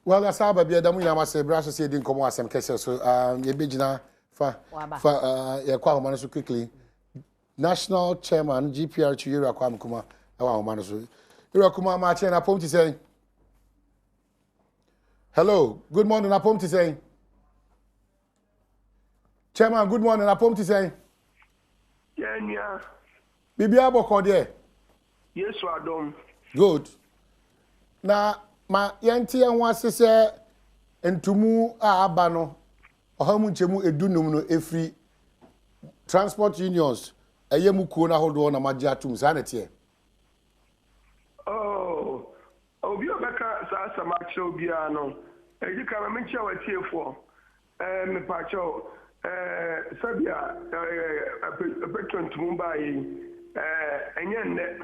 Well, that's how baby Adom na mase bra so say din komo Asem Kesee so ye begina fa ye kwa homa so quickly. National chairman GPR to Yura Kwam Kuma ewa homa so. Yura Kuma ma che na pom ti say. Hello, good morning na pom ti say. Chairman, good morning na pom ti say. Yeah. Bibia boko there. Yes, Adom. Good. Na ma yenti enwa sese entumu a aba no ohamu nchemu edunum no efri transport unions eyemu kuo na hodo na maji atum sa na tie. Oh, obi obeka sa samache obi ano eji ka me nche watiefo me pacho sabia petron tumba yi enye nne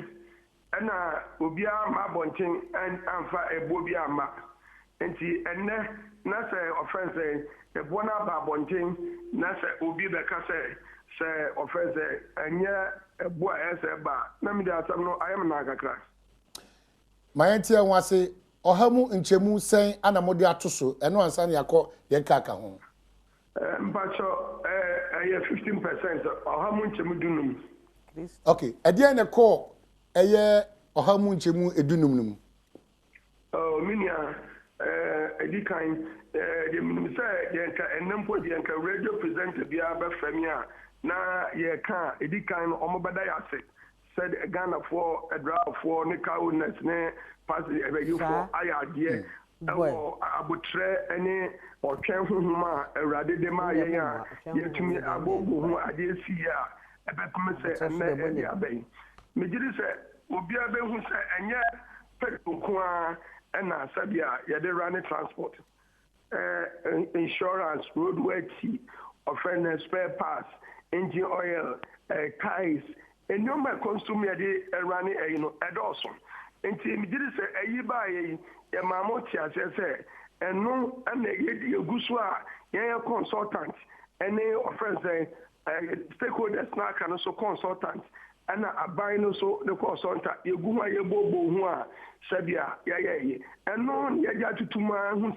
na obi ama bonten anfa ebo bi ama enti enne na se offense ebo na ba bonten na se obi beka se offense enye ebo ese ba na mi da asam no ayem na kakra Mayenti enwase ohamu nchemu sen ana mode atoso eno ansa na yakọ yekaka ho. Mpacho 15% ohamu nchemu dunum. Okay, ade na call eye ohamu nchemu edunum num. Oh minia edikan de minimum say yenka enempo de yenka radio presenter bia ba famia na ye ka edikan omobada yase said Ghana for a draft for Nikaunes ne pass you for ayadie abutre any or twen huma erade de ma ye ya yetumi abogo hu ade si ya ebekome se enne e abey mejiri se obi abehu se enye pekoa na sabia ye de run transport insurance roadworthy offense spare parts engine oil ties enyoma consume ye de run edoso enti mi diri se ayi ba ye mamo ti ase se eno na ye gusu a ye consultant any offense stakeholders na kan so consultant ana abai no so the consultant ye gu ha ye bobo hu a sabia ye eno ye ja tutuma hu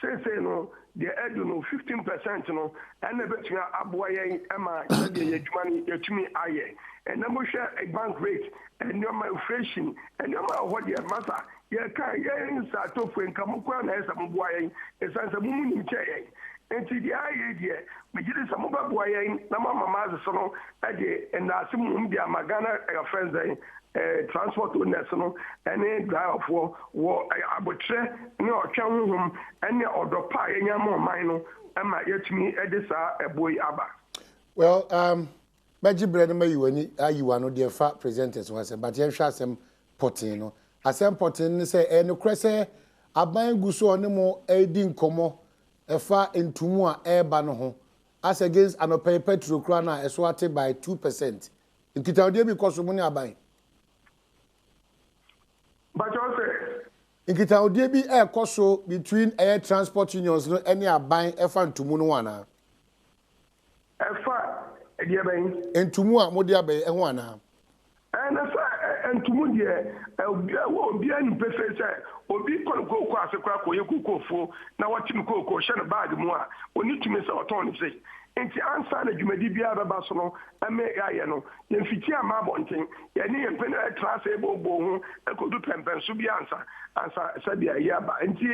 se no the edu no 15% no and betua aboa ye ema sabia ye dwuma ni yetumi aye and na mo share a bank rate and your inflation and your what your matter ye kan ye nsa to fu nka mo kwa na esa mo boa ye esansa mo mu ni che ye enti di aye die me gidi sa mo ba boa ye na mama maze so no ade na asim mu dia magana your friends transport owners no any driver for wo abotre ni otwa honhom ene odopa ye nyama man no ama yetumi ede sa eboy aba. Well, Maji bread ma yiwani ayiwa no de fa presenters was but yen hwa asem potin no asem potin ni say no krese aban guso oni mo edi nkomo efa entumu a eba no ho as against anope petrol kra na eso ate by 2%. Nkita ode bi koso mu ni aban. But you say Nkita ode bi e koso between air transport unions no any aban efa ntumu no wana. Efa edi aban Entumu a mode aban e ho ana. Na sa entumu de obi an pefe say obi ko asekwa ko ye kokofo na watimi koko hye na bag mu a oni tumi say oton ni say enti ansa na dwumadi bia baba so no ame yaye no ye mfiti ama bonten ye ne ye pene trase ebobo hu ekodu pempen so bia ansa sabia ye aba enti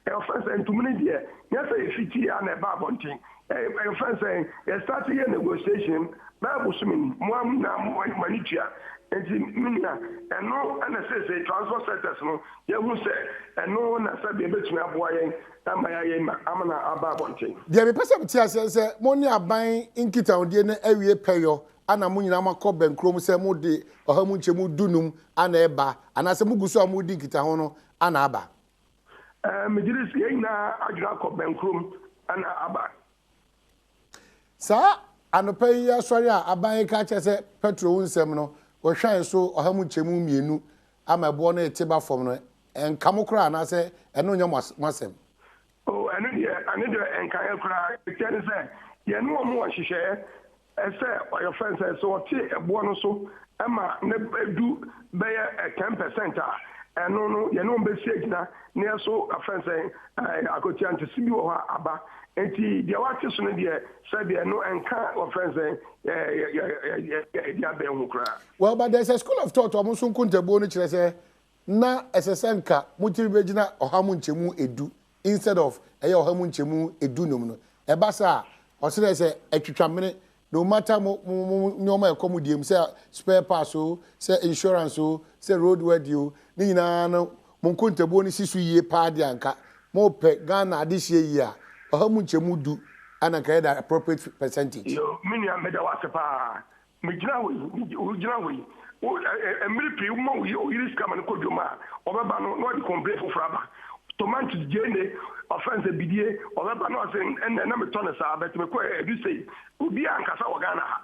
e offense entumu ne de ye say fiti ana ba bonten e offense ye start ye negotiation ba busumi mo am na manitua enti minna eno ana say transport sectors no ye hu say eno na sabia betumi aboa yen ama yaye ma amana aba bonten De me pese mtia se moni aban nkita odie na awie peyo ana mo nyina makọ benkrom se mo de ohamu nchemu dunum ana eba ana se muguso a mo di nkita ho no ana aba Mediri si na adwira kọ benkrom ana aba sa anopa yi asori a aban ka che se petrol nsem no wo hwan so ohamu nchemu mienu ama ebo na eteba fom no enkamokra na se eno nya masem anu de enkan kura tell say ye no mo hihye say your friend say so ti ebo no so ama na edu be 10% ɛno no yɛne wɔn bɛsi agyina na yɛso afɛn sɛ akotia ntesi bi wɔ hɔ aba nti deɛ wate so no deɛ sɛdeɛ no ɛnka ɔfɛn sɛ yɛde abɛn ho koraa. Well, but there's a school of thought ɔmo nso nkontabuo no kyerɛ sɛ na ɛsɛ sɛ nka motiri bɛgyina ɔha mu nkyɛmu edu instead of ɛyɛ ɔha mu nkyɛmu edu nom no ɛba saa ɔsɛ sɛ atwitwamene no matter mo nneɛma ɛkɔ mu diem sɛ spare parts o sɛ insurance o sɛ road worthy o ne nyinaa no mo nkontabuo no si so yie paa de anka mo pɛ Ghana adehye yi a ɔha mu nkyɛmu du ana nka yɛ da appropriate percentage. Yo minia meda wase paa megyina hɔ yi mmiri pii mo oyiri scam no kodwoma ɔbɛba no na ɔde complain foforɔ aba tomato jene offense bidie ɔbɛba no ɔsɛ ɛnna na metɔ no saa bɛtɛ mekɔ edu sei obi ankasa wɔ Ghana ha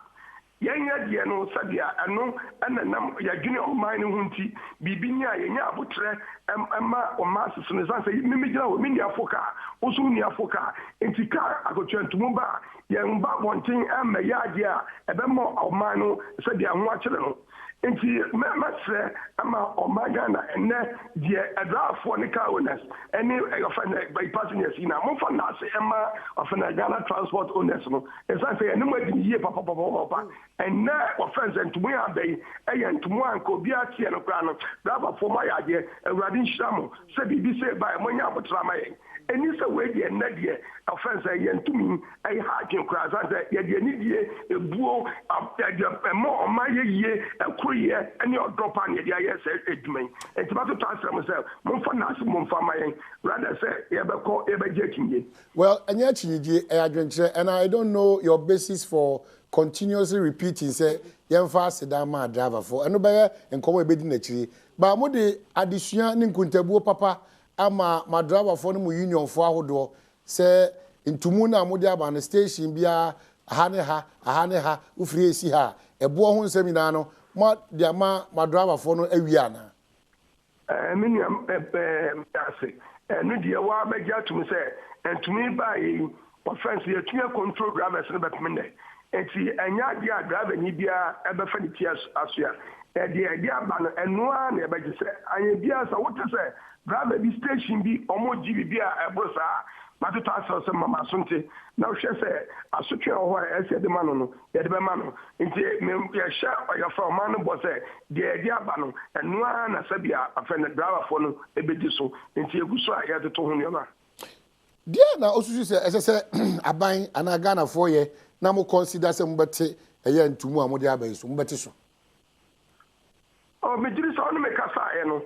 yɛnyɛ deɛ no sɛdeɛ ɛno ɛnna nam yɛdwene ɔman no ho nti biribi ni a yɛnyɛ abotrɛ ɛma ɔma asese no sanse mimi gyina hɔ mini afo kaa osu ni afo kaa nti kaa akotwa ntumu ba yɛn ba bɔnten ɛmɛ yɛ adeɛ a ɛbɛma ɔman no sɛdeɛ ho akyerɛ no nti mɛsrɛ ama ɔman Ghana ɛnɛ deɛ ɛdraafoɔ ne car owners ɛne ɛyɔfɛ passengers yi na momfa naase ɛma ɔfɛ Ghana transport owners no ɛsiane sɛ yɛne mu adi ne yie papapapapa ɛnɛ ɔfɛ sɛ ntomo yɛ aba yi ɛyɛ ntomo a nka obi ateɛ no koraa no driverfoɔ mo ayɛ adeɛ Awurade nhyira mo sɛ biribi sɛ ba monyɛ abotra ma yɛn ɛni sɛ wei deɛ nnɛ deɛ ɔfɛ sɛ yɛntumi ɛyɛ ha adwen koraa san sɛ yɛde anidie ebuo ɛmɔ ɔma yɛ yie ɛkoroyɛ ɛne ɔdɔ pa ne yɛde ayɛ sɛ adwuma yi nti bɛtoto asrɛ mo sɛ momfa naase momfa ma yɛn rather sɛ yɛbɛgye akyinye. Well, ɛnyɛ akyinye ɛyɛ adwenkyerɛ and I don't know your basis for continuously repeating sɛ yɛmfa aseda ma driver for ɛno bɛyɛ nkɔmɔ ɛbɛdi n'akyiri ba mo de adesua ne nkontabuo papa ama ma driver for no mu union for ahodoɔ sɛ ntumu na mo de aba no station bia aha ne ha ufiri esi ha ɛboɔ ho nsɛm nyinaa no mo de ama ma driver for no awie ana miniam ase no deɛ wa bɛgya tum sɛ ntumi ba yi offense yɛtumi control drivers no bɛpem ndɛ enti ɛnya deɛ a driver ni bia ɛbɛfa ne ti asoa ɛde aba no ɛnoa na ɛbɛgye sɛ anya bia sɛ wote sɛ driver bi station bi ɔmo gyi bi a ɛboro saa matoto asɛ sɛ mama asonte na wohwɛ sɛ asotwe wɔ hɔ a ɛsɛ de ma no yɛde bɛma no nti yɛhyɛ ɔyɛfa ɔma no bɔ sɛ deɛ yɛde aba no ɛnoa na sɛbia afɛ no driverfoɔ no ɛbɛdi so nti ɛgu so a yɛde to ho nneɛma deɛ na osusu sɛ ɛsɛ sɛ aban anaa Ghanafoɔ yɛ na mo consider sɛ mobɛte ɛyɛ ntumu a mode aba yi so mobɛte so megyiri sɛ ɔno mekasaeɛ no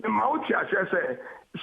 ma wote aseɛ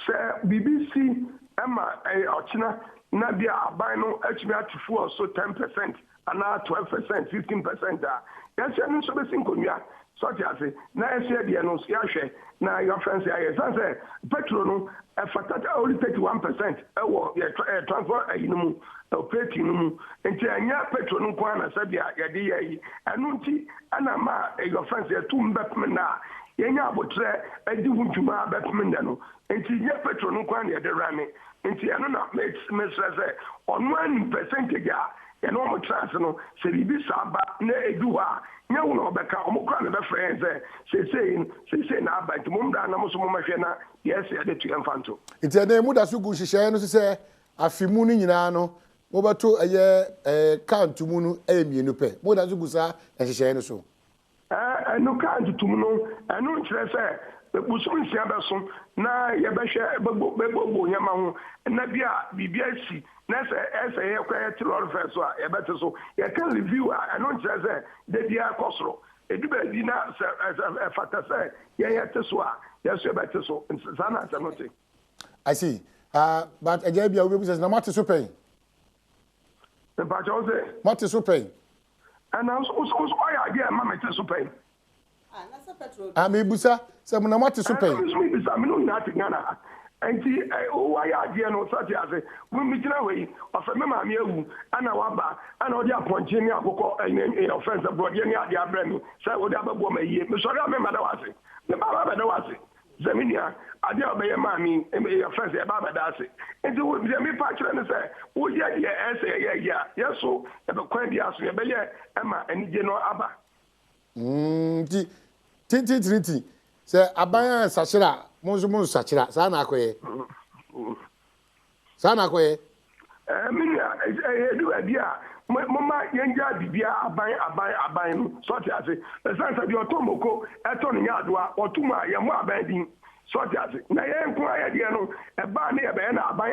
sɛ BBC ɛma ɔkyena na bia aban no atumi atefoɔ so 10% anaa 12% 15% a yɛsɛ no nso bɛsi nkonnwa sɔte ase na ɛsɛ deɛ no yɛahwɛ na yɛfrɛ sɛ ayɛ san sɛ petrol no ɛfatata only 31% ɛwɔ yɛ transport ayi no mu operating no mu nti ɛnyɛ petrol no kwan na sɛbia yɛde yɛ yi ɛno nti ɛna ma yɛfrɛ sɛ yɛtum bɛpem na yɛnya abotrɛ adi ho dwuma bɛpem ndɛ no nti nyɛ petrol no kwan na yɛde rane nti ɛno na mesrɛ sɛ ɔno ani percentage a yɛne ɔmo trans no sɛ biribi saa ba na edu hɔ a nyɛ wo na ɔbɛka ɔmo kora na bɛfrɛ yɛn sɛ seesei na aba nti mommra na mo so mommɛhwɛ na yɛsɛ yɛde to yɛmfa nto nti ɛnɛ mu da so gu nhyehyɛeɛ no so sɛ afe mu no nyinaa no mobɛto ɛyɛ kaa ntomu no ɛyɛ mmienu pɛ mo da so gu saa nhyehyɛeɛ no so ɛno kaa ntotom no ɛno nkyerɛ sɛ busom nsia bɛso na yɛbɛhwɛ bɛbɔbɔ nyɛma ho na bi a biribi asi na sɛ yɛkɔ yɛte lɔre fɛ so a yɛbɛte so yɛka review a ɛno nkyerɛ sɛ da biara kɔ soro ɛdu baabi na sɛ ɛfata sɛ yɛyɛte so a yɛso yɛbɛte so saa na asɛm no te I see but agya bia wobɛbu sɛ na mate so pɛn mpakyɛ wo sɛ mate so pɛn ɛna nso ɔyɛ adeɛ a ma mete so pɛn mebusa sɛ mo na mate so pɛn mebisa me no nyinaa te Ghana nti wayɛ adeɛ no sate ase megyina hɔ yi ɔfɛ me maame awu ana waba ana wode apɔnkye ne akokɔ ɔfɛ sɛ borɔdeɛ ne adeɛ abrɛ me sɛ wode abɛboɔ ma yie mesɔre a memmada wo ase mebaba bɛda wo ase sɛ me nua adeɛ a ɔbɛyɛ maame ɔfɛ sɛ ɛba bɛda ase nti deɛ mepa kyerɛ no sɛ woyɛ deɛ ɛsɛ yɛyɛ yi a yɛso yɛbɛkwan bi aso yɛbɛyɛ ɛma anigye no aba nti tintintinti sɛ aban a sahyera monzo monzo sachira sa na akoye sa na akoye mini edu abia mama yenja bibia aban no so ti ase sense bi otomoko eto ne yadoa otuma ye mo aban din so ti ase na ye nko ayede no e ba ne ye be na aban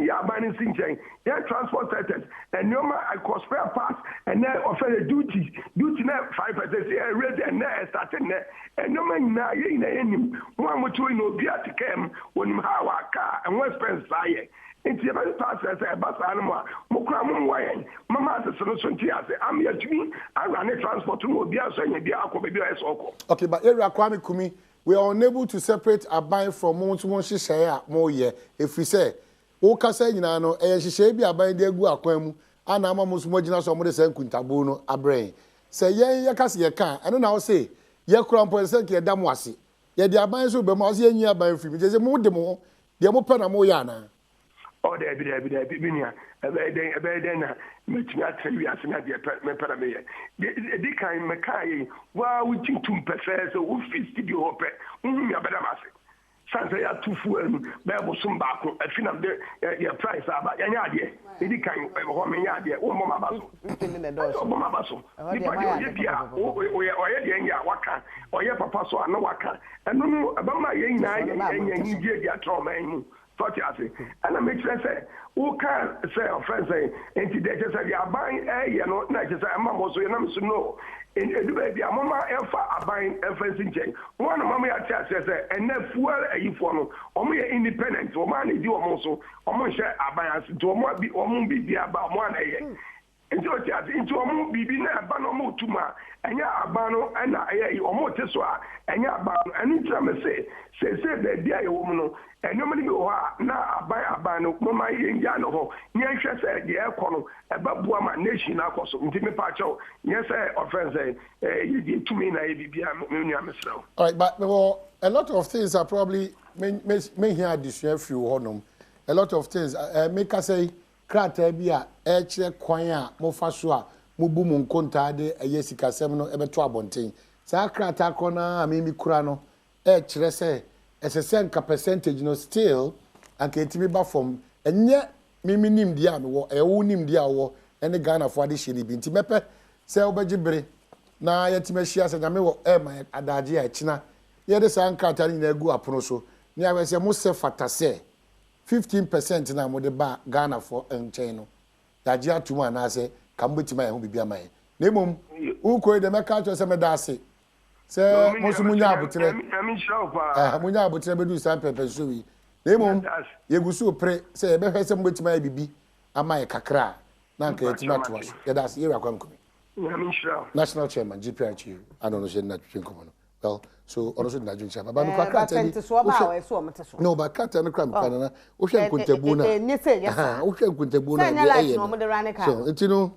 ye aban sinchen ye transport sectors and no ma cost spare parts and then offer the duty na 5% ye rate and na starting na and no man na ye nim one mo to no bi atikem wonim ha wa car and one expense aye Inti eba passes e basa anuma mokra mo wayen mama asese no so nti ase am ya tumi arane transport no obi aso nya bi akọ be bi o esoko. Okay, but area Kwame Kumi, we are unable to separate aban from mo hyehyɛ a mo ye efri say wo kasa nyina no hyehyɛ bi aban de agu akwan mu ana ama mo so mo gina so mo de say nkuntabo no abrɛn say ye kasa ye kan ɛno na wo say ye kura mpo say ke da mo ase ye de aban so be mo ase ye nyi aban firi me say mo de mo de mo pɛ na mo ya na. Oh, there be binia. Na metumi atrewi asena de me para me ye. De kan me kai wa we tintum pese so wo fi studio hope. Nhumi abeda mase. Sanse ya tufu enu be bo sum ba ko afinam de ya price aba ya nya de. De kan ho me nya de wo mo ma ba so. Wo mo ma ba so. Ni pa ye bia o ye de nya waka. O ye papa so ana waka. Enu no abama ye nyina ye nyi die dia trauma enu. Forty ase and I make sense say who can say a friend say enti de just say aban you know na just say mama so you know so no in edu baby mama efa aban efensin chain one mama ya tell say and na fuel ayifo no omo ye independent o man di omo so omo hye aban ase to omo bi dia ba omo na ye enti o ti ase enti omo bibi na ba no mo tuma enya aban no na ye omo te so a enya aban enu tira me say be dia ye wo mu no eno mani bi ho na aban no mama yenja no ho nyenhwe se de ekono ebabua ma nation akoso nti me pa chaw yes offense you to me na bibia me nua mesraw. All right, but a lot of things are probably me here addition free honum a lot of things make us say krata bia e kire kwan a mo fa so a mo bu mo nkonta de eyesika sem no ebeto abonten sa krata kona amimi kura no e kire say SSN percentage no still and can be back from and yet mimi nim dia me wo e wo nim dia wo ene Ghana for ade shiri bi nti mepe se obagibre na yetime hia se nyame wo ma adaje a china ye de san kata ni na gu apono so ni awe se mo se fatase 15% na mo de ba Ghana for enchen no daje atuma na se kambetima ya ho bibia mai na mom ukoi de meka cho se me da ase se munya abutre munya abutre bedu san pepe so wi na mom yegusu pre se ye be hwese mbetima ya bibi ama ye kakra na nka yetima to us ye da ase ye rakwa mkomi national chairman GPRC ano no je na twinkomo no well so also na juncha baba no kakra tani no ba kakra no kram kana na wo hwe nkuntabu na wo hwe nkuntabu na ye so etino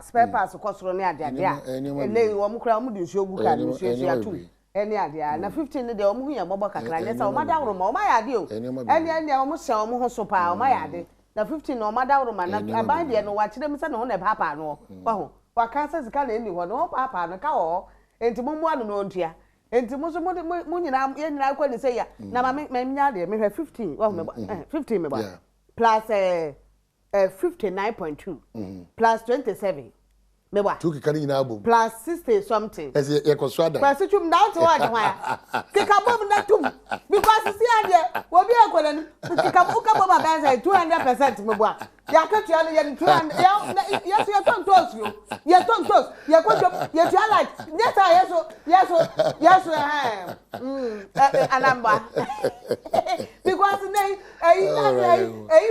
spare parts kosoro ne ade ade a ele wo kura mu de nsuogu ka nsuosu atu ene ade a na 15 ne de wo hu ya bobo kakra ne sa wo madawro ma wo ma ya de o ene wo hye wo ho so pa wo ma ya de na 15 no madawro ma na aban de no wa kire mi se no ne papa no wa ho wa kan se sika na eni ho no papa no ka wo enti mu anu no ntua enti mu so mu nyina ye nyina kwa ni se ya na ma nya de me hwe 15 wa ho me 15 me ba plus 59.2 plus 27 mewa tuki kan nyina abom plus 60 something ese ye ko swada plus tum down to what why kika bom na tum because see ade wo bi akola ni kika buka bom abanza 200% mebwa ya ka tua no ye 200 ya so ya tontos yo ya tontos ya ko ya tua like yes anamba because nei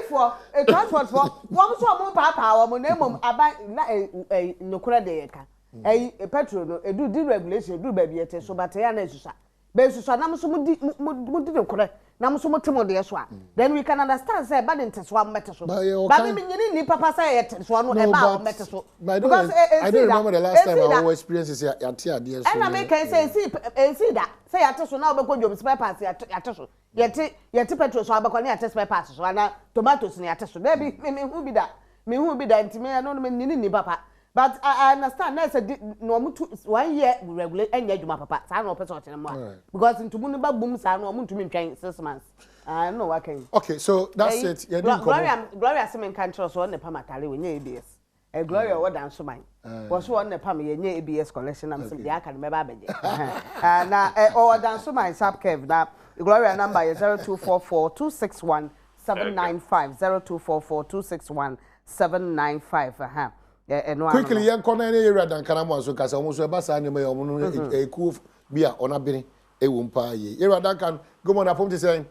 for a transport for one so mo papa wo na mom aban na nokura de yeka petrol no edu di regulation edu ba bi ete so bataya na esusa be esusa na mo so mudi nokura na mo so motemo de so a then we can understand say bad nteso am meteso ba me nyini ni papa say yeteso no e ba meteso because I don't remember the last time our experiences yate ade so and I can say see that say yateso na obekọ dwom spare parts yateso yete petrol so abekọ na yate spare parts so na tomatoes na yateso na bi me hu bi da ntime no me nyini ni papa But I understand. That's a no 1 year regulate and yeduma papa. I know person because into Muniba boom san no to me 6 months. I know what can. Okay, so that's it. Gloria Asem Kesee so on the pamatale when ABS. A Gloria what dance mine. Was one the pam ye ABS collection and some the can remember. Now or dance my sub curve that Gloria number is 0244 261 795 0244 261 795. Quickly, young Connor area than Canamo, so Casa almost a bass animal, a coof beer on a binny, a wumpa ye. Era that can go on up to say,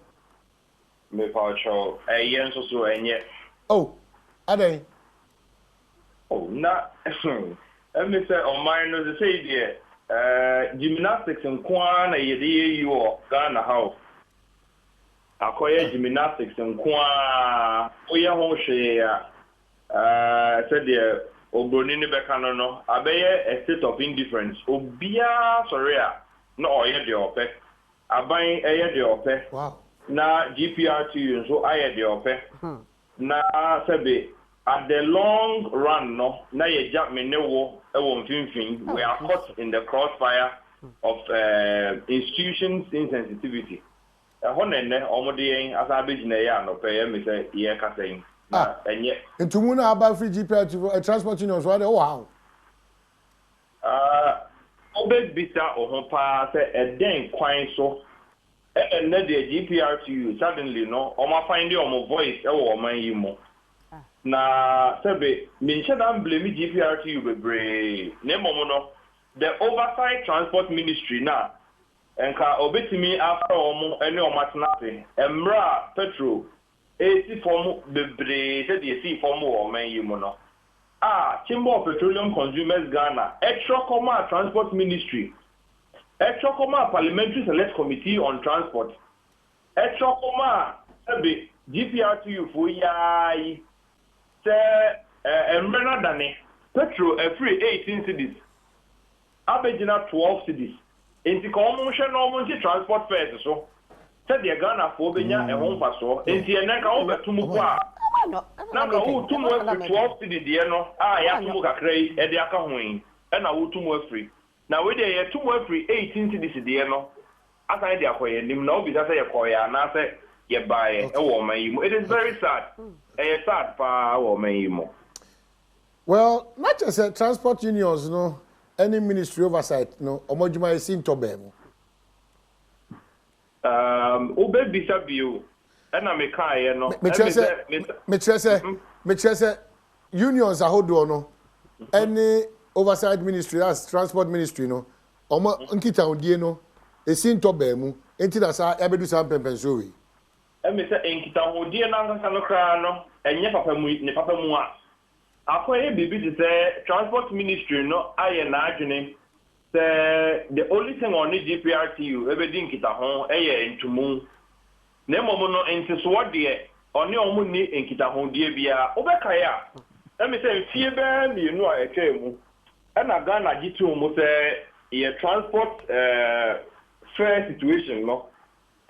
me pacho, a yen so and yet. Oh, are they? Oh, not. Let me say, on mine was the say, dear, gymnastics and Kwan, a year you are Ghana house. I call it gymnastics and Kwan, we are home share. Said the Obronini Becanono, Abeye a state of indifference. Obia, sorry, no, I had the ope. I buy a the ope. Wow. Na GPR to you, so I had the ope. Na Sabe, at the long run, no, na ye jack me no, we are caught in the crossfire of institutions' insensitivity. A honene, Omodian, as I be in a yarn, or pay me say, yeah, saying. And yet, into Muna about free GPR to transport unions, what? Oh, wow. Obey Bisa or Hopa said a dang quine so, and let the GPR to you suddenly, no, or my find your voice, or my emo. Na Sebe, Minshadan blame GPR to you, be brave. Nemono, the oversight transport ministry now, and can obey to me after almost any of my snapping, and bra petrol. AC form the braid, the sea form or man you mono. Chamber of Petroleum Consumers Ghana, Extra Coma Transport Ministry, Extra Coma Parliamentary Select Committee on Transport, Extra Coma GPRTU for yai, and Renadane, petrol a free 18 cities, Abedina 12 cities, in the commotion normal transport fares so. Said the Ghana for Benya and home paso, and the Naka over to Mukwa. Naka who 2 more 12 to the Diano, I have to look at Cray at the Akawing, and I will 2 more free. Now, we are 2 more free 18 to this Diano. As I did acquire him, no, because I acquire, and I say, you buy a woman. It is very sad. A sad for our man. Well, not just a transport unions, no, any ministry oversight, no, Omojuma is in Tobemo. Ube bisa view, and I'm a car, no. Metrese, unions are hold no. Any oversight ministry, as transport ministry, no. Omo nkita ondie no. Esin tobemu, enti na sa ebedu sa pempensowi. Me say nkita ondie na nka no kra no, enye papa mu ne papa mu a. Akoye bibi to say transport ministry no aye na adwene. The only thing on the GPRTU, everything kita hon, into moon. Nemo no into sword dear, on your money in kita hon dear bia, Obekaya. Let me say, fear you know, I came. And I got a G2 must a transport fair situation, no.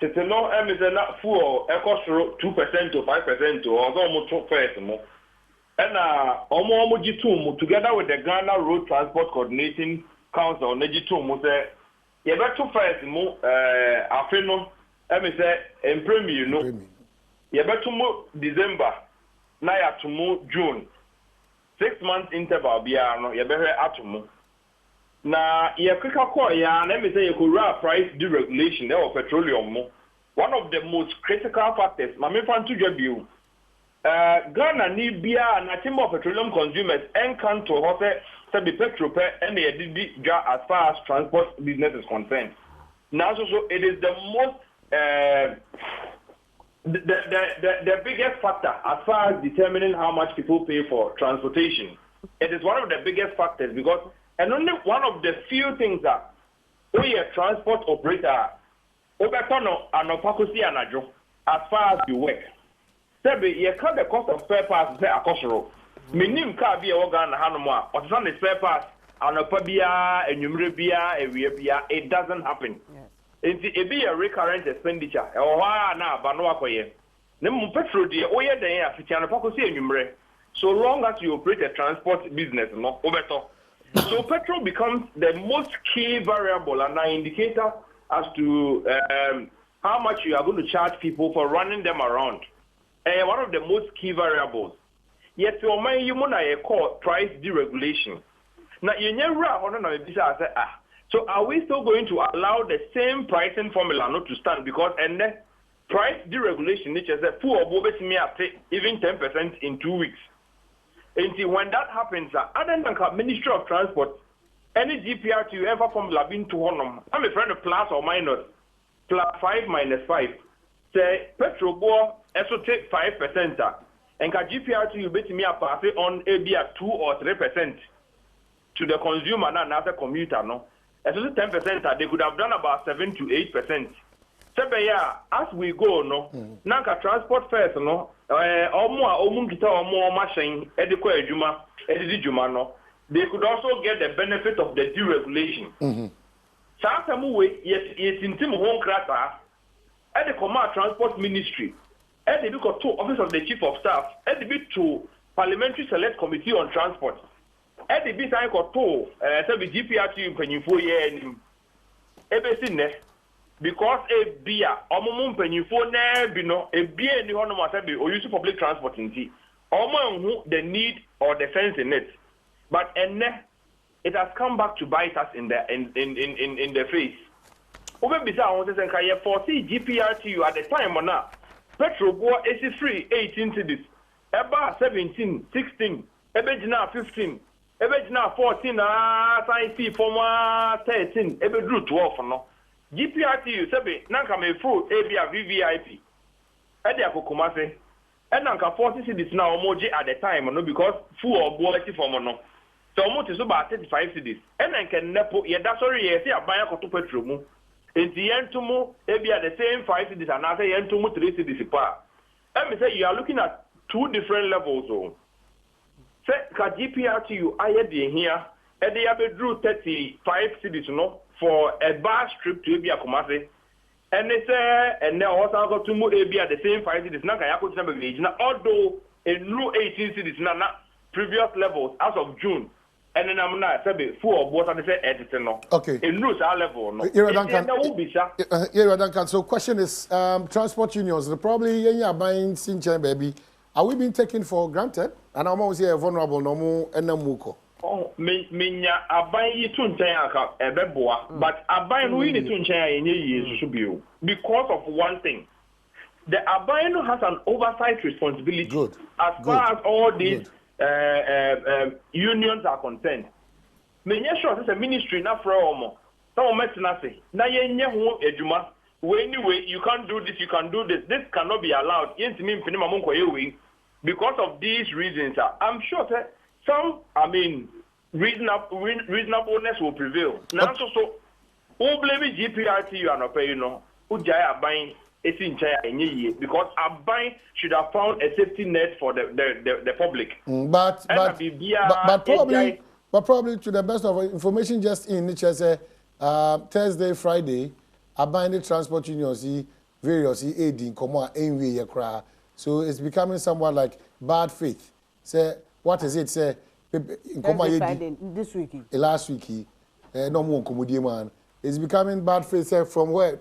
Tetano, and is not full, a cost 2% to 5% or almost first more. And almost G2 together with the Ghana Road Transport Coordinating Council, Nejitu Muse, you better first move afternoon, and say, and premier, you know, you better move December, now to move June, 6 months interval, Biano, you better at to move. Now, you quick call, yeah, let me say, you could raise price deregulation of petroleum. One of the most critical factors, my main fan to you. Ghana need beer and a team of petroleum consumers and can to hotel. The petrol and the as far as transport business is concerned. Now, so it is the most the biggest factor as far as determining how much people pay for transportation. It is one of the biggest factors because and only one of the few things that we a transport operator Obetono and Opakosi Anajo as far as you work. Sebi, you cut the cost of spare parts say akosoro. Minim car be a organ hanoma, or some spare parts, and a pabia, and numrabia, a reapia, it doesn't happen. It be a recurrent expenditure. Oh, now, Banoakoye. Nemu petrol, dear, oh, yeah, they are Fichana Pacosi and Numre. so long as you operate a transport business, no, better. So petrol becomes the most key variable and an indicator as to how much you are going to charge people for running them around. One of the most key variables. Yet, your mind, you want to call price deregulation. Now, you never so are we still going to allow the same pricing formula not to stand? Because and then price deregulation, which is a full of even 10% in 2 weeks. And when that happens, other than the Ministry of Transport, any GPR to ever formula being to honor, I'm a friend of plus or minus, plus 5 minus 5. Say, petrol go, also take 5%. And GPR to you bet me a pass on maybe at 2 or 3% to the consumer and another commuter, no? As 10%, they could have done about 7 to 8%. So, yeah, as we go, no, Nanka transport fares, no, machine, they could also get the benefit of the deregulation. Yes, in Tim Home Crata, at the Command Transport Ministry, at the look of 2 Office of the Chief of Staff, at the bit to Parliamentary Select Committee on Transport, at the bit I got 2, the GPRT when you 4 years, because a beer, when you 4 bino, a beer in the honor or use public transport in tea, the need or the sense in it. But it has come back to bite us in the face. Over bizarre, I want to foresee GPRTU at the time or not. Petrol boy is free 18 cities, about 17, 16, now 15, now 14, I see for 13, drew 12 no. GPRTU sabi nanka me fruit ABA VVIP. Ede akokomase. And nanka 40 cities now omoji at the time no because full or quality for no. So omo is about 35 cities. And then can nepo ye da sorry ye say abaya koto petrol mu. Enti yentumu ABA the same 5 cities and I say yentumu 3 cities pa. Let me say you are looking at 2 different levels oh. Say ka GPRTU aye de here and they have drew 35 cities no. For a bus trip to Abia Kumasi, and they say, and now also got to move Abia at the same 5 cities. Now, I put number village. Now, although a new 18 cities now previous levels as of June, and then I'm not saying full of water. They say editing no. Okay. A new level no. Yeah, Duncan. So, question is, transport unions. They probably buying Sinchen baby. Are we being taken for granted? And I'm always here vulnerable no more and no muko. Oh, minya aban yi tun chen aka ebeboa but aban no yi tun chen enye yesu bio because of one thing. The aban has an oversight responsibility as far as all these unions are concerned. Minya sure say ministry na fra omo. Some metina say na yenye ho adwuma. Anyway, you can't do this, you can do this. This cannot be allowed. Yentimi mpini mamonko yewe because of these reasons. I'm sure that some, I mean, reasonableness will prevail. Now, so, who blame GPRTU and pay, you know, who jaya buying it's in China because a buying should have found a safety net for the public. But probably to the best of information, just in which is Thursday, Friday, a buying the transport union see various aiding come on anyway, so it's becoming somewhat like bad faith. Say, what is it? Say, Friday, this week. Last week, no more comedy man. It's becoming bad faith. Say, from where?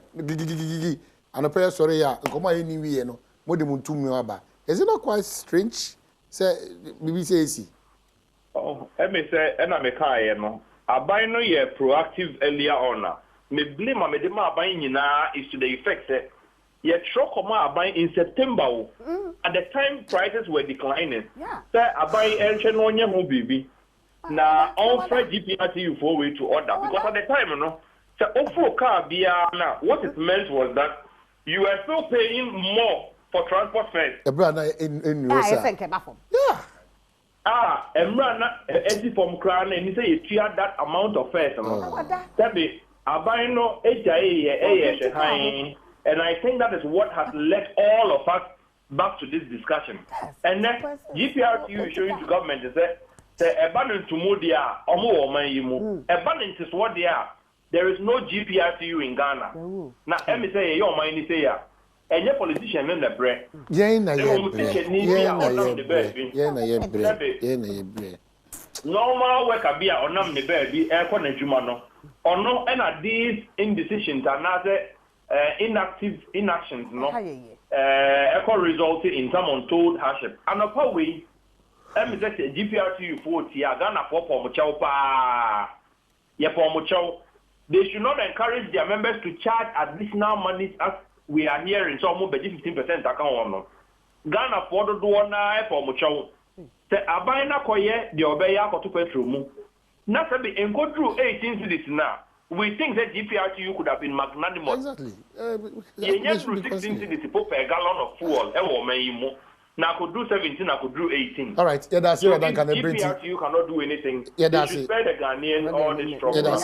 And a prayer, sorry, yeah, come on anyway, no more than 2 million. Is it not quite strange? Say, maybe say, oh, let me say, and I'm a car, no. I buy no year proactive earlier on. Me blame my medema buying is to the effect that yet shock buying in September. At the time prices were declining. Yeah. So I buy ancient on your home baby. Now all Fred GPRTU for way to order because at the time, you know, so for car now what it meant was that you were still paying more for transport fares. The brother in yeah. And run empty from crown and he say you had that amount of fares. That be I buy no and I think that is what has led all of us back to this discussion. And then GPRTU is showing to government is that abandoned to Modia or more abandoned is what they are. There is no GPRTU in Ghana. Now let me say your mind is here. enye politician in the bread. Yen na ye Normal work abi a onam ne baby e kwa na djuma no. Ono and these indecisions and other inactions no. Echo resulted in some untold hardship. And upon we GPRTU 40 Ghana for Pomochow pa. They should not encourage their members to charge additional money as we are hearing so more 15% account on. Ghana for the one for Mochow. The Abina Koye, the Obeya to petrol. Not to be and go through 18 cities now. We think that GPRTU could have been magnanimous. Exactly. Yes, through 16 cities to put a gallon of fuel. Now I could do 17, I could do 18. All right, yeah, that's so it. Then can bring you cannot do anything. Yeah, that's it. Spare the Ghanaian all this trouble. Yeah, that's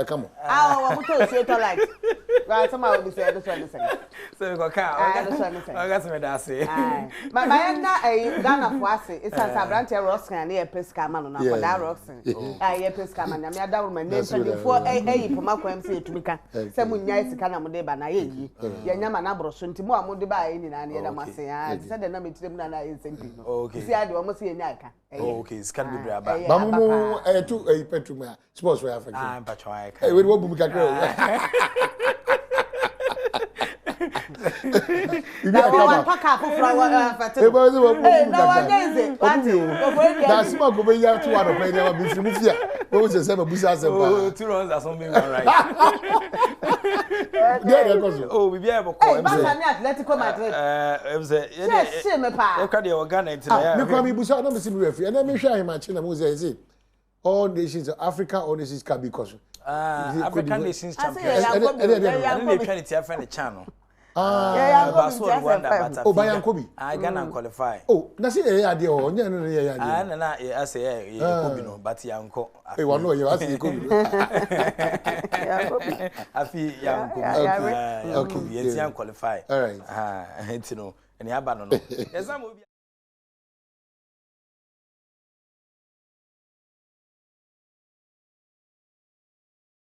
come on. I'm going to like. Right, somebody will say this one. So we go car. I got some that say. My Ghana Fuasi, it's a Sabrante Roscan near Pescaman on that Roxen. I Pescaman. I mean, that woman named before a Pomako MC to Mika. Some nice Canamode Banaye. Yanyama Nabro Suntimo Mudiba in Anna Massia. Said the name to them that is simple. Okay. See, I do almost see a Naka. Okay, it's can be brave. Bamu, I took a petroma. Suppose we have a I'm patriotic. Hey, we won't be a girl. You got one pack up for that's smoke over here to one of them before here. What was the same business? Oh, 2 rounds are something right. Oh, we be able to call him. Atletico Madrid. It was a shame, pa. Look at the organic. You come in Busa, no, Mr. Referee, and let me show him my channel. Who's it? All nations of Africa, all nations can be because African nations champions. I didn't try to find the channel. Oh, Bayan Kobe. I can qualify. Oh, that's it. I say, Kobe, no, but Yanko. I want to know you asking Kobe. I feel young. Okay, yes, young qualify. All right. You know, and the Abano.